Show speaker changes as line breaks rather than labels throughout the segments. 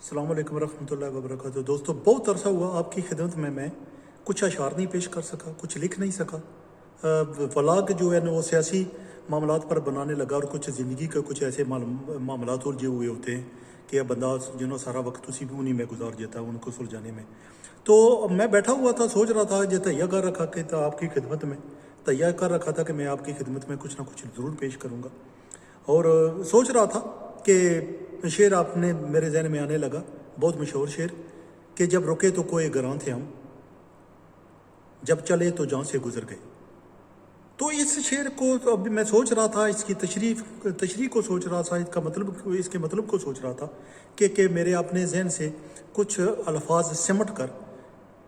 अस्सलाम वालेकुम रहमतुल्लाहि व बरकातहू। दोस्तों, बहुत अरसा हुआ आपकी खिदमत में मैं कुछ अशार नहीं पेश कर सका, कुछ लिख नहीं सका। व्लॉग जो है ना वो सियासी मामलात पर बनाने लगा और कुछ ज़िंदगी के कुछ ऐसे मामलात उलझे हुए होते हैं कि अब बंदा जिन्हों सारा वक्त उसी उन्हीं में गुजार देता है उनको सुलझाने में। तो मैं बैठा हुआ था, सोच रहा था, जो तैयार कर रखा कि था आपकी खिदमत में तैयार कर रखा था कि मैं आपकी खिदमत में कुछ ना कुछ ज़रूर पेश करूँगा। और सोच रहा था कि शेर आपने मेरे जहन में आने लगा, बहुत मशहूर शेर कि जब रुके तो कोई गरां थे हम, जब चले तो जान से गुजर गए। तो इस शेर को तो अभी मैं सोच रहा था, इसकी तशरीह को सोच रहा था, इसके मतलब को सोच रहा था कि मेरे अपने जहन से कुछ अल्फाज सिमट कर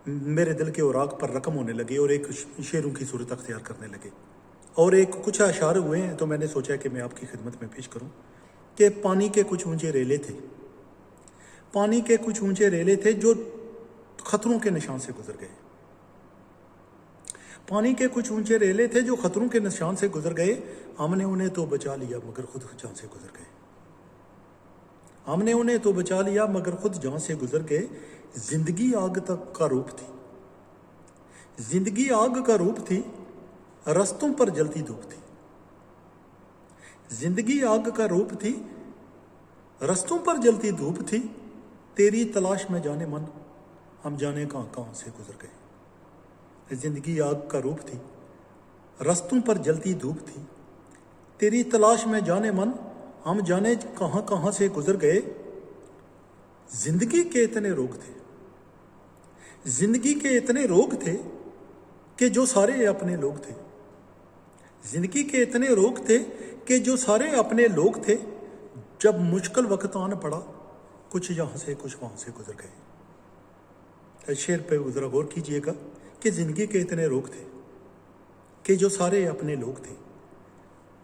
मेरे दिल के औराक पर रकम होने लगे और एक शेरों की सूरत अख्तियार करने लगे और एक कुछ अशार हुए हैं। तो मैंने सोचा कि मैं आपकी खिदमत में पेश करूं कि पानी के कुछ ऊंचे रेले थे, पानी के कुछ ऊंचे रेले थे जो खतरों के निशान से गुजर गए। पानी के कुछ ऊंचे रेले थे जो खतरों के निशान से गुजर गए। हमने उन्हें तो बचा लिया मगर खुद जान से गुजर गए। हमने उन्हें तो बचा लिया मगर खुद जान से गुजर गए। जिंदगी आग तक का रूप थी, जिंदगी आग का रूप थी, रस्तों पर जलती धूप थी। जिंदगी आग का रूप थी, रस्तों पर जलती धूप थी। तेरी तलाश में जाने मन, हम जाने कहां कहां से गुजर गए। जिंदगी आग का रूप थी, रस्तों पर जलती धूप थी। तेरी तलाश में जाने मन, हम जाने कहां कहां से गुजर गए। जिंदगी के इतने रोग थे, जिंदगी के इतने रोग थे कि जो सारे अपने लोग थे। जिंदगी के इतने रोग थे कि जो सारे अपने लोग थे। जब मुश्किल वक्त आन पड़ा, कुछ यहाँ से कुछ वहाँ से गुजर गए। शेर पे जरा गौर कीजिएगा कि जिंदगी के इतने रोग थे कि जो सारे अपने लोग थे।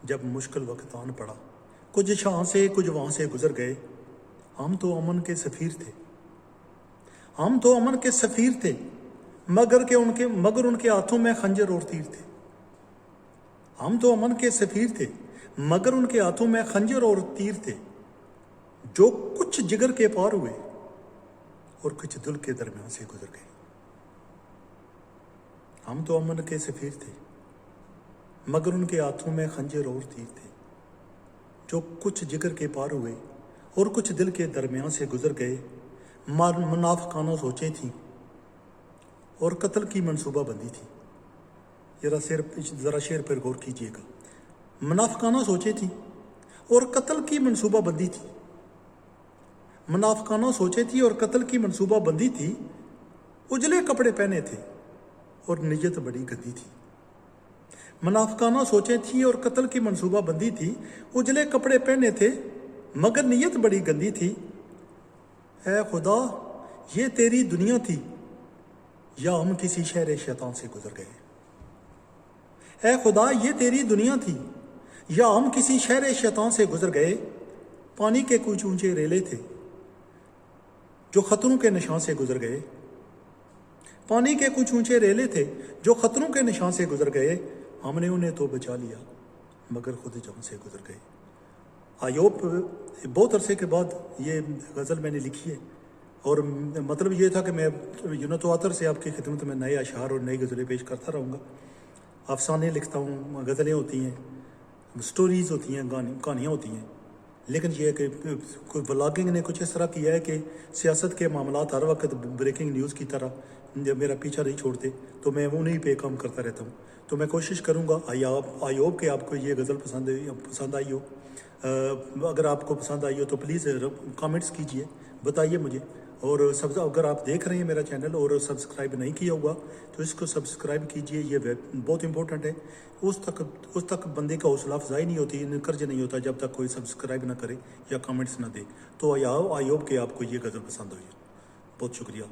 जब मुश्किल वक्त आन पड़ा, कुछ यहाँ से कुछ वहाँ से गुजर गए। हम तो अमन के सफ़ीर थे, हम तो अमन के सफ़ीर थे, मगर उनके हाथों में खंजर और तीर थे। हम तो अमन के सफ़ीर थे, मगर उनके हाथों में खंजर और तीर थे। जो कुछ जिगर के पार हुए और कुछ दिल के दरमियान से गुजर गए। हम तो अमन के सफ़ीर थे, मगर उनके हाथों में खंजर और तीर थे। जो कुछ जिगर के पार हुए और कुछ दिल के दरमियान से गुजर गए। मुनाफिकाना सोचें थी और कत्ल की मनसूबा बंदी थी। जरा शेर पर गौर कीजिएगा। मुनाफिकाना सोचें थी और कत्ल की मनसूबा बंदी थी। मुनाफिकाना सोचें थी और कत्ल की मनसूबा बंदी थी। उजले कपड़े पहने थे और नियत बड़ी गंदी थी। मुनाफिकाना सोचें थी और कत्ल की मनसूबा बंदी थी। उजले कपड़े पहने थे मगर नियत बड़ी गंदी थी। ऐ खुदा, ये तेरी दुनिया थी या हम किसी शहर शैतान से गुजर गए। ऐ खुदा, ये तेरी दुनिया थी या हम किसी शहर शैतान से गुजर गए। पानी के कुछ ऊंचे रेले थे जो खतरों के निशान से गुजर गए। पानी के कुछ ऊंचे रेले थे जो खतरों के निशान से गुजर गए। हमने उन्हें तो बचा लिया मगर खुद जान से गुजर गए। आयोब, बहुत अरसे के बाद ये गज़ल मैंने लिखी है और मतलब ये था कि मैं तो आतर से आपकी खिदमत में नए अशार और नई गज़लें पेश करता रहूँगा। अफसाने लिखता हूँ, गज़लें होती हैं, स्टोरीज़ होती हैं, कहानियाँ होती हैं। लेकिन ये कि कोई व्लॉगिंग ने कुछ इस तरह किया है कि सियासत के मामलात हर वक्त ब्रेकिंग न्यूज़ की तरह जब मेरा पीछा नहीं छोड़ते, तो मैं उन्हीं पे काम करता रहता हूँ। तो मैं कोशिश करूँगा आयोब के आपको ये गज़ल पसंद आई हो। अगर आपको पसंद आई हो तो प्लीज़ कमेंट्स कीजिए, बताइए मुझे। और अगर आप देख रहे हैं मेरा चैनल और सब्सक्राइब नहीं किया हुआ तो इसको सब्सक्राइब कीजिए, ये बहुत इंपॉर्टेंट है। उस तक बंदे का हौसला अफजाई नहीं होती, कर्ज नहीं होता जब तक कोई सब्सक्राइब ना करे या कमेंट्स ना दे। तो आयोब के आपको ये गज़ल पसंद हुई। बहुत शुक्रिया।